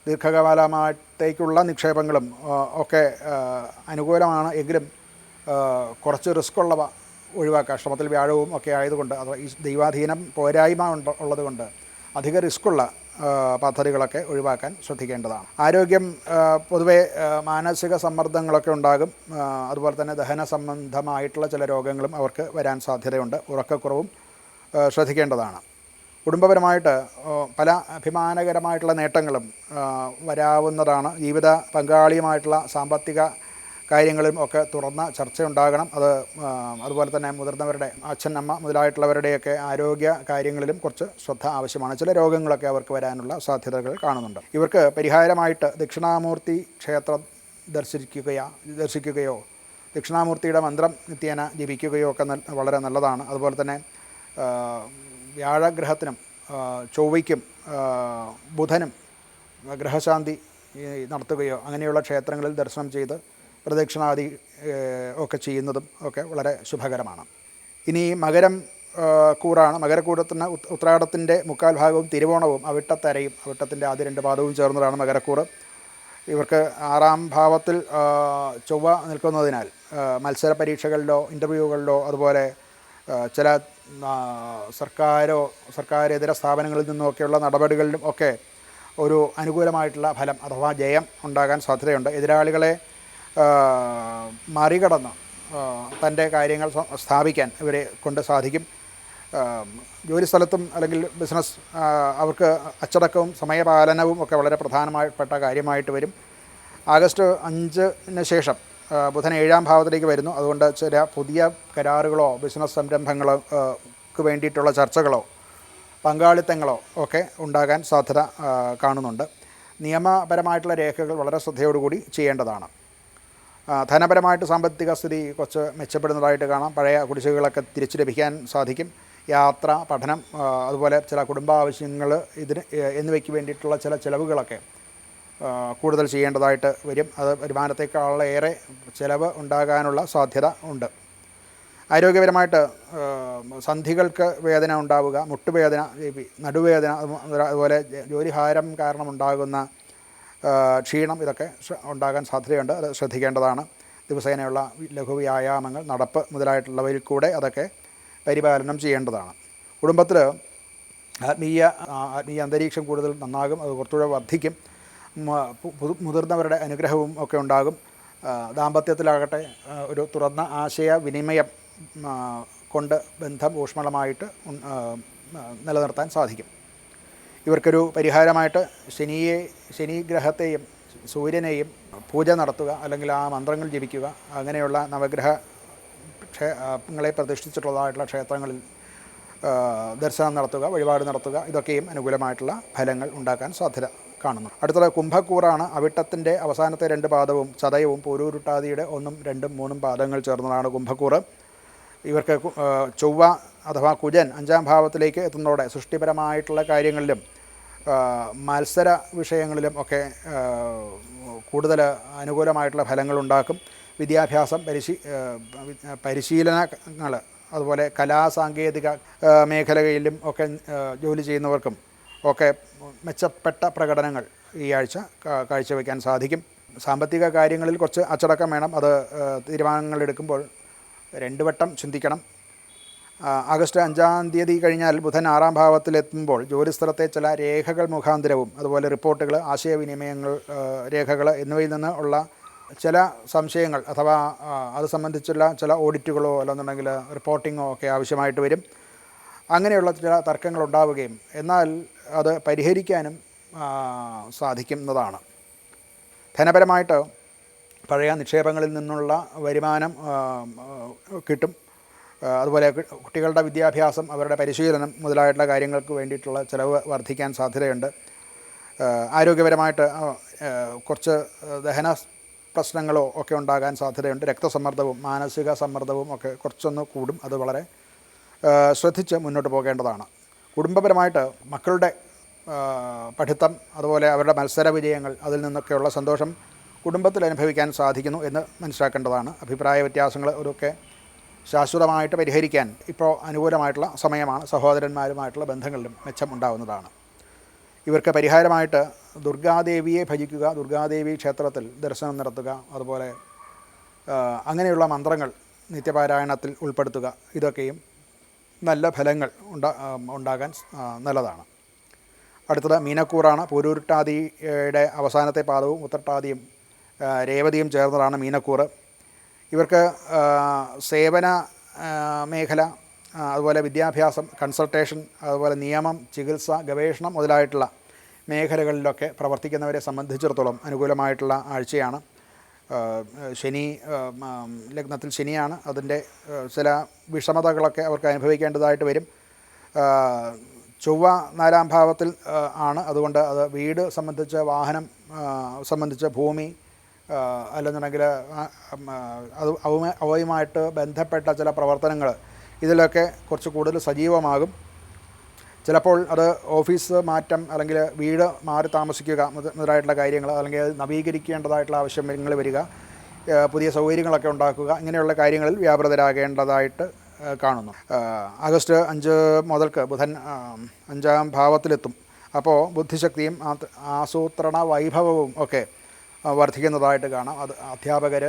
ദീർഘകാലമായിട്ടേക്കുള്ള നിക്ഷേപങ്ങളും ഒക്കെ അനുകൂലമാണ്. എങ്കിലും കുറച്ച് റിസ്ക്കുള്ളവ ഒഴിവാക്കുക. അഷ്ടമത്തിൽ വ്യാഴവും ഒക്കെ ആയതുകൊണ്ട്, അത് ഈ ദൈവാധീനം പോരായ്മ ഉള്ളതുകൊണ്ട് അധിക റിസ്ക്കുള്ള പദ്ധതികളൊക്കെ ഒഴിവാക്കാൻ ശ്രദ്ധിക്കേണ്ടതാണ്. ആരോഗ്യം പൊതുവെ മാനസിക സമ്മർദ്ദങ്ങളൊക്കെ ഉണ്ടാകും. അതുപോലെ തന്നെ ദഹന സംബന്ധമായിട്ടുള്ള ചില രോഗങ്ങളും അവർക്ക് വരാൻ സാധ്യതയുണ്ട്. ഉറക്കക്കുറവും ശ്രദ്ധിക്കേണ്ടതാണ്. കുടുംബപരമായിട്ട് പല അഭിമാനകരമായിട്ടുള്ള നേട്ടങ്ങളും വരാവുന്നതാണ്. ജീവിത പങ്കാളിയുമായിട്ടുള്ള സാമ്പത്തിക കാര്യങ്ങളിലും ഒക്കെ തുറന്ന ചർച്ചയുണ്ടാകണം. അതുപോലെ തന്നെ മുതിർന്നവരുടെ അച്ഛൻ, അമ്മ മുതലായിട്ടുള്ളവരുടെയൊക്കെ ആരോഗ്യ കാര്യങ്ങളിലും കുറച്ച് ശ്രദ്ധ ആവശ്യമാണ്. ചില രോഗങ്ങളൊക്കെ അവർക്ക് വരാനുള്ള സാധ്യതകൾ കാണുന്നുണ്ട്. ഇവർക്ക് പരിഹാരമായിട്ട് ദക്ഷിണാമൂർത്തി ക്ഷേത്രം ദർശിക്കുകയോ ദക്ഷിണാമൂർത്തിയുടെ മന്ത്രം നിത്യേന ജപിക്കുകയോ ഒക്കെ വളരെ നല്ലതാണ്. അതുപോലെ തന്നെ വ്യാഴഗ്രഹത്തിനും ചൊവ്വയ്ക്കും ബുധനും ഗ്രഹശാന്തി നടത്തുകയോ അങ്ങനെയുള്ള ക്ഷേത്രങ്ങളിൽ ദർശനം ചെയ്ത് പ്രദക്ഷിണാദി ഒക്കെ ചെയ്യുന്നതും ഒക്കെ വളരെ ശുഭകരമാണ്. ഇനി മകരം കൂറാണ്. മകരക്കൂറത്തിന് ഉത്രാടത്തിൻ്റെ 3/4 ഭാഗവും തിരുവോണവും അവിട്ടത്തരയും, അവിട്ടത്തിൻ്റെ ആദ്യ 2 പാദവും ചേർന്നതാണ് മകരക്കൂറ്. ഇവർക്ക് 6-ാം ഭാവത്തിൽ ചൊവ്വ നിൽക്കുന്നതിനാൽ മത്സര പരീക്ഷകളിലോ ഇൻ്റർവ്യൂകളിലോ അതുപോലെ ചില സർക്കാരിതര സ്ഥാപനങ്ങളിൽ നിന്നുമൊക്കെയുള്ള നടപടികളിലും ഒക്കെ ഒരു അനുകൂലമായിട്ടുള്ള ഫലം അഥവാ ജയം ഉണ്ടാകാൻ സാധ്യതയുണ്ട്. എതിരാളികളെ മറികടന്ന് തൻ്റെ കാര്യങ്ങൾ സ്ഥാപിക്കാൻ ഇവരെ കൊണ്ട് സാധിക്കും. ജോലിസ്ഥലത്തും അല്ലെങ്കിൽ ബിസിനസ് അവർക്ക് അച്ചടക്കവും സമയപാലനവും ഒക്കെ വളരെ പ്രധാനപ്പെട്ട കാര്യമായിട്ട് വരും. ആഗസ്റ്റ് 5-ന് ശേഷം ബുധൻ 7-ാം ഭാവത്തിലേക്ക് വരുന്നു. അതുകൊണ്ട് ചില പുതിയ കരാറുകളോ ബിസിനസ് സംരംഭങ്ങൾക്ക് വേണ്ടിയിട്ടുള്ള ചർച്ചകളോ പങ്കാളിത്തങ്ങളോ ഒക്കെ ഉണ്ടാകാൻ സാധ്യത കാണുന്നുണ്ട്. നിയമപരമായിട്ടുള്ള രേഖകൾ വളരെ ശ്രദ്ധയോടുകൂടി ചെയ്യേണ്ടതാണ്. ധനപരമായിട്ട് സാമ്പത്തിക സ്ഥിതി കുറച്ച് മെച്ചപ്പെടുന്നതായിട്ട് കാണാം. പഴയ കുടിശ്ശികകളൊക്കെ തിരിച്ചു ലഭിക്കാൻ സാധിക്കും. യാത്ര, പഠനം, അതുപോലെ ചില കുടുംബാവശ്യങ്ങൾ എന്നിവയ്ക്ക് വേണ്ടിയിട്ടുള്ള ചില ചിലവുകളൊക്കെ കൂടുതൽ ചെയ്യേണ്ടതായിട്ട് വരും. അത് വരുമാനത്തേക്കാളേറെ ചിലവ് ഉണ്ടാകാനുള്ള സാധ്യത ഉണ്ട്. ആരോഗ്യപരമായിട്ട് സന്ധികൾക്ക് വേദന ഉണ്ടാവുക, മുട്ടുവേദന, നടുവേദന, അതുപോലെ ജോലിഭാരം കാരണമുണ്ടാകുന്ന ക്ഷീണം ഇതൊക്കെ ഉണ്ടാകാൻ സാധ്യതയുണ്ട്. അത് ശ്രദ്ധിക്കേണ്ടതാണ്. ദിവസേനയുള്ള ലഘു വ്യായാമങ്ങൾ, നടപ്പ് മുതലായിട്ടുള്ളവയിൽ കൂടെ അതൊക്കെ പരിപാലനം ചെയ്യേണ്ടതാണ്. കുടുംബത്തിൽ ആത്മീയ അന്തരീക്ഷം കൂടുതൽ നന്നാകും. അത് കുറച്ചുകൂടെ വർദ്ധിക്കും. മുതിർന്നവരുടെ അനുഗ്രഹവും ഒക്കെ ഉണ്ടാകും. ദാമ്പത്യത്തിലാകട്ടെ ഒരു തുറന്ന ആശയവിനിമയം കൊണ്ട് ബന്ധം ഊഷ്മളമായിട്ട് നിലനിർത്താൻ സാധിക്കും. ഇവർക്കൊരു പരിഹാരമായിട്ട് ശനി ഗ്രഹത്തെയും സൂര്യനെയും പൂജ നടത്തുക, അല്ലെങ്കിൽ ആ മന്ത്രങ്ങൾ ജപിക്കുക, അങ്ങനെയുള്ള നവഗ്രഹങ്ങളെ പ്രതിഷ്ഠിച്ചിട്ടുള്ളതായിട്ടുള്ള ക്ഷേത്രങ്ങളിൽ ദർശനം നടത്തുക, വഴിപാട് നടത്തുക, ഇതൊക്കെയും അനുകൂലമായിട്ടുള്ള ഫലങ്ങൾ ഉണ്ടാക്കാൻ സാധ്യത കാണുന്നു. അടുത്തത് കുംഭക്കൂറാണ്. അവിട്ടത്തിൻ്റെ അവസാനത്തെ 2 പാദവും ചതയവും പൂരൂരുട്ടാതിയുടെ 1, 2, 3 പാദങ്ങൾ ചേർന്നതാണ് കുംഭക്കൂറ്. ഇവർക്ക് ചൊവ്വ അഥവാ കുജൻ 5-ാം ഭാവത്തിലേക്ക് എത്തുന്നതോടെ സൃഷ്ടിപരമായിട്ടുള്ള കാര്യങ്ങളിലും മത്സര വിഷയങ്ങളിലും ഒക്കെ കൂടുതൽ അനുകൂലമായിട്ടുള്ള ഫലങ്ങളുണ്ടാക്കും. വിദ്യാഭ്യാസം, പരിശീലനങ്ങൾ, അതുപോലെ കലാസാങ്കേതിക മേഖലയിലും ഒക്കെ ജോലി ചെയ്യുന്നവർക്കും ഒക്കെ മെച്ചപ്പെട്ട പ്രകടനങ്ങൾ ഈ ആഴ്ച കാഴ്ചവെക്കാൻ സാധിക്കും. സാമ്പത്തിക കാര്യങ്ങളിൽ കുറച്ച് അച്ചടക്കം വേണം. അത് തീരുമാനങ്ങൾ എടുക്കുമ്പോൾ 2 വട്ടം ചിന്തിക്കണം. ആഗസ്റ്റ് 5-ാം തീയതി കഴിഞ്ഞാൽ ബുധൻ 6-ാം ഭാവത്തിലെത്തുമ്പോൾ ജോലിസ്ഥലത്തെ ചില രേഖകൾ മുഖാന്തരവും അതുപോലെ റിപ്പോർട്ടുകൾ, ആശയവിനിമയങ്ങൾ, രേഖകൾ എന്നിവയിൽ നിന്ന് ഉള്ള ചില സംശയങ്ങൾ അഥവാ അത് സംബന്ധിച്ചുള്ള ചില ഓഡിറ്റുകളോ അല്ലെന്നുണ്ടെങ്കിൽ റിപ്പോർട്ടിങ്ങോ ഒക്കെ ആവശ്യമായിട്ട് വരും. അങ്ങനെയുള്ള ചില തർക്കങ്ങൾ ഉണ്ടാവുകയും എന്നാൽ അത് പരിഹരിക്കാനും സാധിക്കുന്നതാണ്. ധനപരമായിട്ട് പഴയ നിക്ഷേപങ്ങളിൽ നിന്നുള്ള വരുമാനം കിട്ടും. അതുപോലെ കുട്ടികളുടെ വിദ്യാഭ്യാസം, അവരുടെ പരിശീലനം മുതലായിട്ടുള്ള കാര്യങ്ങൾക്ക് വേണ്ടിയിട്ടുള്ള ചിലവ് വർദ്ധിക്കാൻ സാധ്യതയുണ്ട്. ആരോഗ്യപരമായിട്ട് കുറച്ച് ദഹന പ്രശ്നങ്ങളോ ഒക്കെ ഉണ്ടാകാൻ സാധ്യതയുണ്ട്. രക്തസമ്മർദ്ദവും മാനസിക സമ്മർദ്ദവും ഒക്കെ കുറച്ചൊന്ന് കൂടും. അത് വളരെ ശ്രദ്ധിച്ച് മുന്നോട്ട് പോകേണ്ടതാണ്. കുടുംബപരമായിട്ട് മക്കളുടെ പഠിത്തം, അതുപോലെ അവരുടെ മത്സര വിജയങ്ങൾ, അതിൽ നിന്നൊക്കെയുള്ള സന്തോഷം കുടുംബത്തിൽ അനുഭവിക്കാൻ സാധിക്കുന്നു എന്ന് മനസ്സിലാക്കേണ്ടതാണ്. അഭിപ്രായ വ്യത്യാസങ്ങൾ അതൊക്കെ ശാശ്വതമായിട്ട് പരിഹരിക്കാൻ ഇപ്പോൾ അനുകൂലമായിട്ടുള്ള സമയമാണ്. സഹോദരന്മാരുമായിട്ടുള്ള ബന്ധങ്ങളിലും മെച്ചം ഉണ്ടാകുന്നതാണ്. ഇവർക്ക് പരിഹാരമായിട്ട് ദുർഗാദേവിയെ ഭജിക്കുക, ദുർഗാദേവി ക്ഷേത്രത്തിൽ ദർശനം നടത്തുക, അതുപോലെ അങ്ങനെയുള്ള മന്ത്രങ്ങൾ നിത്യപാരായണത്തിൽ ഉൾപ്പെടുത്തുക, ഇതൊക്കെയും നല്ല ഫലങ്ങൾ ഉണ്ടാകാൻ നല്ലതാണ്. അടുത്തത് മീനക്കൂറാണ്. പൂരൂരുട്ടാതിയുടെ അവസാനത്തെ പാദവും ഉത്രട്ടാതിയും രേവതിയും ചേർന്നതാണ് മീനക്കൂറ്. ഇവർക്ക് സേവന മേഖല, അതുപോലെ വിദ്യാഭ്യാസം, കൺസൾട്ടേഷൻ, അതുപോലെ നിയമം, ചികിത്സ, ഗവേഷണം മുതലായിട്ടുള്ള മേഖലകളിലൊക്കെ പ്രവർത്തിക്കുന്നവരെ സംബന്ധിച്ചിടത്തോളം അനുകൂലമായിട്ടുള്ള ആഴ്ചയാണ്. ശനി ലഗ്നത്തിൽ ശനിയാണ്. അതിൻ്റെ ചില വിഷമതകളൊക്കെ അവർക്ക് അനുഭവിക്കേണ്ടതായിട്ട് വരും. ചൊവ്വ 4-ാം ഭാവത്തിൽ ആണ്. അതുകൊണ്ട് അത് വീട് സംബന്ധിച്ച്, വാഹനം സംബന്ധിച്ച്, ഭൂമി അല്ലെന്നുണ്ടെങ്കിൽ അവയുമായിട്ട് ബന്ധപ്പെട്ട ചില പ്രവർത്തനങ്ങൾ, ഇതിലൊക്കെ കുറച്ച് കൂടുതൽ സജീവമാകും. ചിലപ്പോൾ അത് ഓഫീസ് മാറ്റം, അല്ലെങ്കിൽ വീട് മാറി താമസിക്കുക മുതലായിട്ടുള്ള കാര്യങ്ങൾ, അല്ലെങ്കിൽ അത് നവീകരിക്കേണ്ടതായിട്ടുള്ള ആവശ്യങ്ങൾ വരിക, പുതിയ സൗകര്യങ്ങളൊക്കെ ഉണ്ടാക്കുക, ഇങ്ങനെയുള്ള കാര്യങ്ങളിൽ വ്യാപൃതരാകേണ്ടതായിട്ട് കാണുന്നു. ആഗസ്റ്റ് 5 മുതൽക്ക് ബുധൻ 5-ാം ഭാവത്തിലെത്തും. അപ്പോൾ ബുദ്ധിശക്തിയും ആസൂത്രണ വൈഭവവും ഒക്കെ വർദ്ധിക്കുന്നതായിട്ട് കാണാം. അത് അധ്യാപകർ,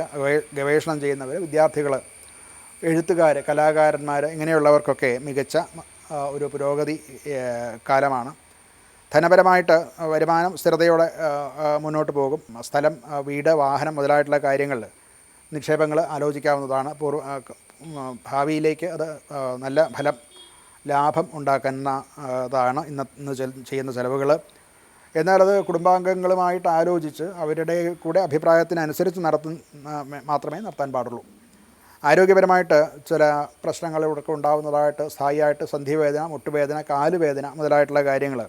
ഗവേഷണം ചെയ്യുന്നവർ, വിദ്യാർത്ഥികൾ, എഴുത്തുകാർ, കലാകാരന്മാർ ഇങ്ങനെയുള്ളവർക്കൊക്കെ മികച്ച ഒരു പുരോഗതി കാലമാണ്. ധനപരമായിട്ട് വരുമാനം സ്ഥിരതയോടെ മുന്നോട്ട് പോകും. സ്ഥലം, വീട്, വാഹനം മുതലായിട്ടുള്ള കാര്യങ്ങളിൽ നിക്ഷേപങ്ങൾ ആലോചിക്കാവുന്നതാണ്. ഭാവിയിലേക്ക് അത് നല്ല ലാഭം ഉണ്ടാക്കുന്നതാണ് ഇന്ന് ചെയ്യുന്ന ചിലവുകൾ. എന്നാൽ അത് കുടുംബാംഗങ്ങളുമായിട്ട് ആലോചിച്ച് അവരുടെ കൂടെ അഭിപ്രായത്തിനനുസരിച്ച് മാത്രമേ നടത്താൻ പാടുള്ളൂ. ആരോഗ്യപരമായിട്ട് ചില പ്രശ്നങ്ങളിലൊക്കെ ഉണ്ടാകുന്നതായിട്ട് സ്ഥായിയായിട്ട് സന്ധിവേദന, മുട്ടുവേദന, കാലുവേദന മുതലായിട്ടുള്ള കാര്യങ്ങൾ,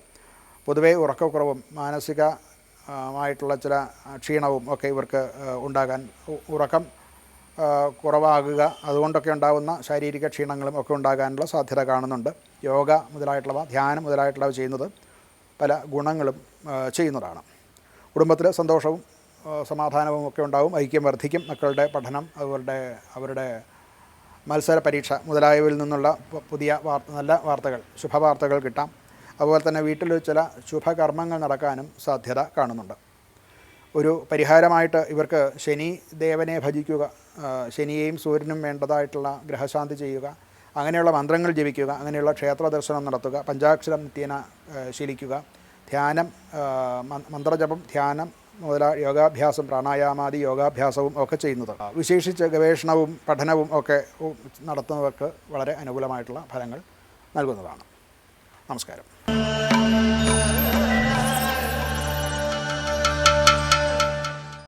പൊതുവേ ഉറക്കക്കുറവും മാനസികമായിട്ടുള്ള ചില ക്ഷീണവും ഒക്കെ ഇവർക്ക് ഉണ്ടാകാൻ, ഉറക്കം കുറവാകുക, അതുകൊണ്ടൊക്കെ ഉണ്ടാകുന്ന ശാരീരിക ക്ഷീണങ്ങളും ഒക്കെ ഉണ്ടാകാനുള്ള സാധ്യത കാണുന്നുണ്ട്. യോഗ മുതലായിട്ടുള്ളവ, ധ്യാനം മുതലായിട്ടുള്ളവ ചെയ്യുന്നത് പല ഗുണങ്ങളും ചെയ്യുന്നതാണ്. കുടുംബത്തിൽ സന്തോഷവും സമാധാനവും ഒക്കെ ഉണ്ടാവും. ഐക്യം വർദ്ധിക്കും. മക്കളുടെ പഠനം, അവരുടെ മത്സര പരീക്ഷ മുതലായവയിൽ നിന്നുള്ള പുതിയ നല്ല വാർത്തകൾ, ശുഭവാർത്തകൾ കിട്ടാം. അതുപോലെ തന്നെ വീട്ടിൽ ചില ശുഭകർമ്മങ്ങൾ നടക്കാനും സാധ്യത കാണുന്നുണ്ട്. ഒരു പരിഹാരമായിട്ട് ഇവർക്ക് ശനി ദേവനെ ഭജിക്കുക, ശനിയെയും സൂര്യനും വേണ്ടതായിട്ടുള്ള ഗ്രഹശാന്തി ചെയ്യുക, അങ്ങനെയുള്ള മന്ത്രങ്ങൾ ജപിക്കുക, അങ്ങനെയുള്ള ക്ഷേത്ര ദർശനം നടത്തുക, പഞ്ചാക്ഷരം നിത്യേന ശീലിക്കുക, ധ്യാനം, മന്ത്രജപം, ധ്യാനം യോഗാഭ്യാസം, പ്രാണായാമാദി യോഗാഭ്യാസവും ഒക്കെ ചെയ്യുന്നത്. വിശേഷിച്ച് ഗവേഷണവും പഠനവും ഒക്കെ നടത്തുന്നവർക്ക് വളരെ അനുകൂലമായിട്ടുള്ള ഫലങ്ങൾ നൽകുന്നതാണ്. നമസ്കാരം.